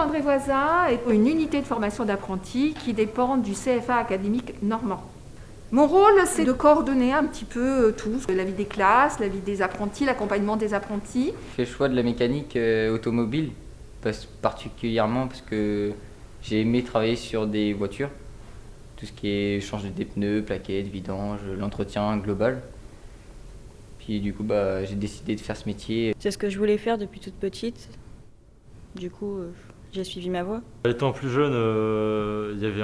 André Voisin est une unité de formation d'apprentis qui dépend du CFA académique normand. Mon rôle, c'est de coordonner un petit peu tout, la vie des classes, la vie des apprentis, l'accompagnement des apprentis. J'ai fait le choix de la mécanique automobile, particulièrement parce que j'ai aimé travailler sur des voitures. Tout ce qui est changer des pneus, plaquettes, vidange, l'entretien global. Puis du coup, j'ai décidé de faire ce métier. C'est ce que je voulais faire depuis toute petite. Du coup, j'ai suivi ma voie. Étant plus jeune, il y avait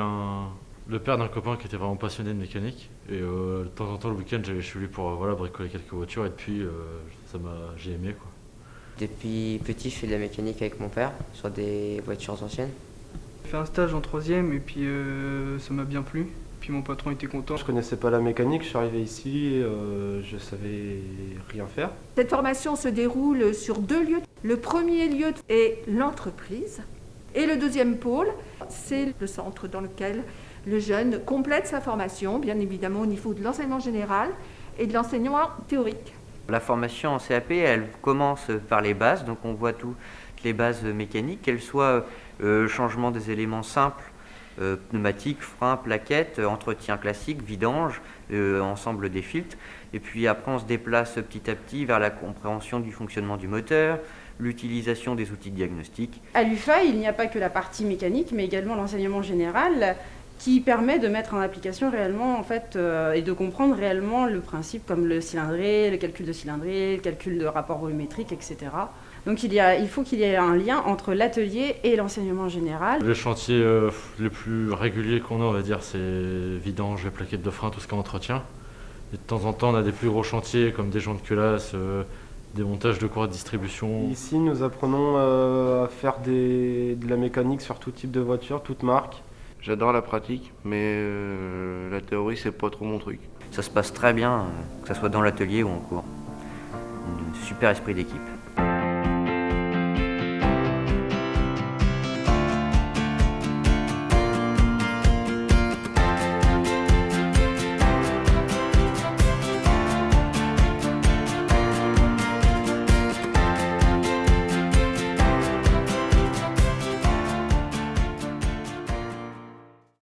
le père d'un copain qui était vraiment passionné de mécanique. Et de temps en temps, le week-end, j'avais chez lui pour bricoler quelques voitures. Et depuis, j'ai aimé, quoi. Depuis petit, je fais de la mécanique avec mon père sur des voitures anciennes. J'ai fait un stage en 3e et puis ça m'a bien plu. Puis mon patron était content. Je connaissais pas la mécanique, je suis arrivé ici, je savais rien faire. Cette formation se déroule sur 2 lieux. Le premier lieu est l'entreprise et le deuxième pôle, c'est le centre dans lequel le jeune complète sa formation, bien évidemment au niveau de l'enseignement général et de l'enseignement théorique. La formation en CAP, elle commence par les bases, donc on voit toutes les bases mécaniques, qu'elles soient changement des éléments simples, pneumatiques, freins, plaquettes, entretien classique, vidange, ensemble des filtres. Et puis après, on se déplace petit à petit vers la compréhension du fonctionnement du moteur, l'utilisation des outils de diagnostic. À l'UFA, il n'y a pas que la partie mécanique, mais également l'enseignement général qui permet de mettre en application réellement et de comprendre réellement le principe comme le cylindré, le calcul de cylindrée, le calcul de rapport volumétrique, etc. Donc il faut qu'il y ait un lien entre l'atelier et l'enseignement général. Les chantiers les plus réguliers qu'on a, on va dire, c'est vidange, les plaquettes de frein, tout ce qui est entretien. Et de temps en temps, on a des plus gros chantiers comme des jantes de culasse, des montages de courroies de distribution. Ici, nous apprenons à faire de la mécanique sur tout type de voiture, toute marque. J'adore la pratique, mais la théorie, c'est pas trop mon truc. Ça se passe très bien, que ce soit dans l'atelier ou en cours. Un super esprit d'équipe.